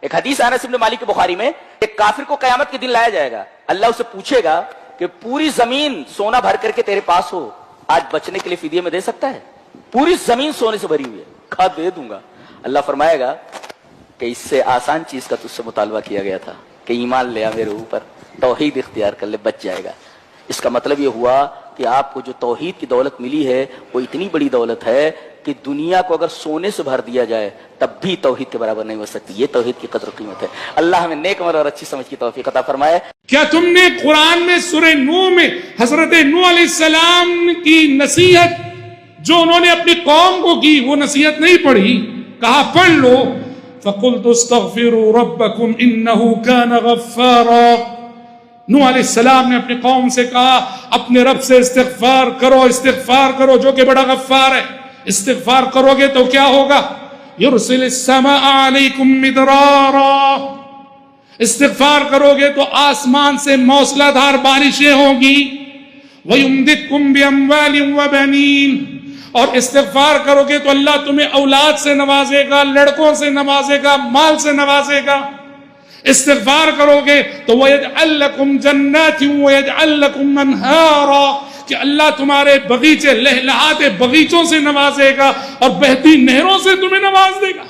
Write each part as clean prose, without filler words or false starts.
ایک حدیث انس بن مالک بخاری میں، ایک کافر کو قیامت کے دن لایا جائے گا، اللہ اسے پوچھے گا کہ پوری زمین سونا بھر کر کے تیرے پاس ہو، آج بچنے کے لیے فدیے میں دے سکتا ہے؟ پوری زمین سونے سے بھری ہوئی ہے، کہا دے دوں گا۔ اللہ فرمائے گا کہ اس سے آسان چیز کا تجھ سے مطالبہ کیا گیا تھا کہ ایمان لے آ میرے اوپر، توحید اختیار کر لے، بچ جائے گا۔ اس کا مطلب یہ ہوا کہ آپ کو جو توحید کی دولت ملی ہے وہ اتنی بڑی دولت ہے کہ دنیا کو اگر سونے سے بھر دیا جائے تب بھی توحید کے برابر نہیں ہو سکتی۔ یہ توحید کی قدر و قیمت ہے۔ اللہ ہمیں نیک عمل اور اچھی سمجھ کی توفیق عطا فرمائے۔ کیا تم نے قرآن میں سورہ نوح میں حضرت نوح علیہ السلام کی نصیحت جو انہوں نے اپنی قوم کو کی وہ نصیحت نہیں پڑھی؟ کہا پڑھ لو۔ فَقُلْتُ اسْتَغْفِرُوا رَبَّكُمْ إِنَّهُ كَانَ غَفَّارًا۔ نوح علیہ السلام نے اپنی قوم سے کہا اپنے رب سے استغفار کرو جو کہ بڑا غفار ہے۔ استغفار کرو گے تو کیا ہوگا؟ يُرْسِلِ السَّمَاءَ عَلَيْكُمْ مِدْرَارًا۔ استغفار کرو گے تو آسمان سے موسلا دھار بارشیں ہوں گی۔ وَيُمْدِدْكُمْ بِأَمْوَالٍ وَبَنِينَ۔ اور استغفار کرو گے تو اللہ تمہیں اولاد سے نوازے گا، لڑکوں سے نوازے گا، مال سے نوازے گا۔ استغفار کرو گے تو وَيَجْعَلْ لَكُمْ جَنَّاتٍ وَيَجْعَلْ لَكُمْ أَنْهَارًا، کہ اللہ تمہارے بغیچے لہلہاتے بغیچوں سے نوازے گا اور بہتی نہروں سے تمہیں نواز دے گا۔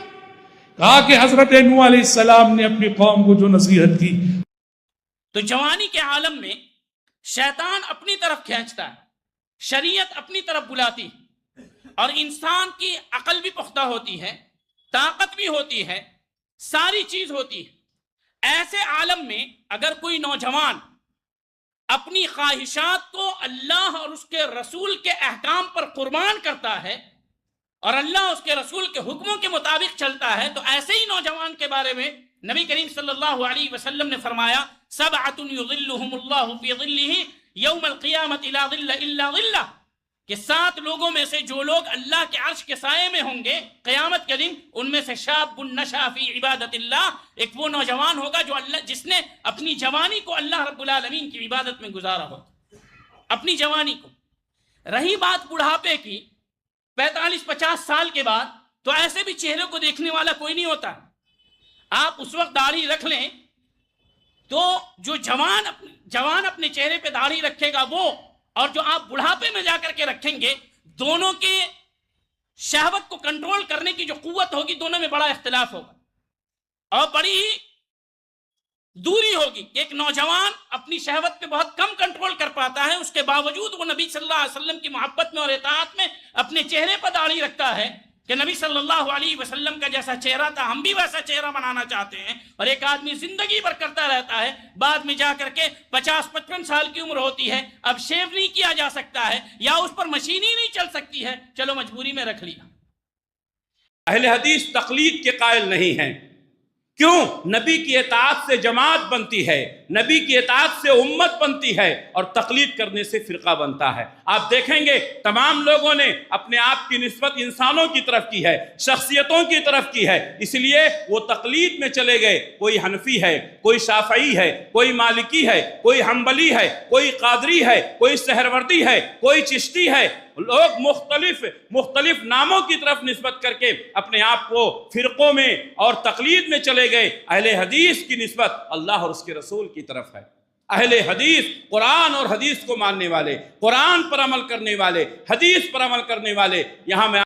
کہا کہ حضرت نوح علیہ السلام نے اپنی قوم کو جو نصیحت کی۔ تو جوانی کے عالم میں شیطان اپنی طرف کھینچتا ہے، شریعت اپنی طرف بلاتی ہے، اور انسان کی عقل بھی پختہ ہوتی ہے، طاقت بھی ہوتی ہے، ساری چیز ہوتی ہے۔ ایسے عالم میں اگر کوئی نوجوان اپنی خواہشات کو اللہ اور اس کے رسول کے احکام پر قربان کرتا ہے اور اللہ اس کے رسول کے حکموں کے مطابق چلتا ہے، تو ایسے ہی نوجوان کے بارے میں نبی کریم صلی اللہ علیہ وسلم نے فرمایا سبعۃ یظلھم اللہ فی ظلہ یوم القیامۃ لا ظل الا ظلہ، کہ 7 لوگوں میں سے جو لوگ اللہ کے عرش کے سائے میں ہوں گے قیامت کے دن، ان میں سے شاب نشأ فی عبادت اللہ، ایک وہ نوجوان ہوگا جو اللہ جس نے اپنی جوانی کو اللہ رب العالمین کی عبادت میں گزارا ہو، اپنی جوانی کو۔ رہی بات بڑھاپے کی، 45-50 سال کے بعد تو ایسے بھی چہرے کو دیکھنے والا کوئی نہیں ہوتا۔ آپ اس وقت داڑھی رکھ لیں تو جو جوان اپنے چہرے پہ داڑھی رکھے گا وہ، اور جو آپ بڑھاپے میں جا کر کے رکھیں گے، دونوں کے شہوت کو کنٹرول کرنے کی جو قوت ہوگی دونوں میں بڑا اختلاف ہوگا اور بڑی ہی دوری ہوگی کہ ایک نوجوان اپنی شہوت پہ بہت کم کنٹرول کر پاتا ہے، اس کے باوجود وہ نبی صلی اللہ علیہ وسلم کی محبت میں اور اطاعت میں اپنے چہرے پر داڑھی رکھتا ہے کہ نبی صلی اللہ علیہ وسلم کا جیسا چہرہ تھا ہم بھی ویسا چہرہ بنانا چاہتے ہیں۔ اور ایک آدمی زندگی بھر کرتا رہتا ہے، بعد میں جا کر کے 50-55 سال کی عمر ہوتی ہے، اب شیو نہیں کیا جا سکتا ہے یا اس پر مشین ہی نہیں چل سکتی ہے، چلو مجبوری میں رکھ لیا۔ اہل حدیث تقلید کے قائل نہیں ہیں۔ کیوں؟ نبی کی اطاعت سے جماعت بنتی ہے، نبی کی اطاعت سے امت بنتی ہے، اور تقلید کرنے سے فرقہ بنتا ہے۔ آپ دیکھیں گے تمام لوگوں نے اپنے آپ کی نسبت انسانوں کی طرف کی ہے، شخصیتوں کی طرف کی ہے، اس لیے وہ تقلید میں چلے گئے۔ کوئی حنفی ہے، کوئی شافعی ہے، کوئی مالکی ہے، کوئی حنبلی ہے، کوئی قادری ہے، کوئی سہروردی ہے، کوئی چشتی ہے۔ لوگ مختلف ناموں کی طرف نسبت کر کے اپنے آپ کو فرقوں میں اور تقلید میں چلے گئے۔ اہل حدیث کی نسبت اللہ اور اس کے رسول کی طرف ہے۔ اہل حدیث قرآن اور حدیث کو ماننے والے، قرآن پر عمل کرنے والے، حدیث پر عمل کرنے والے۔ یہاں میں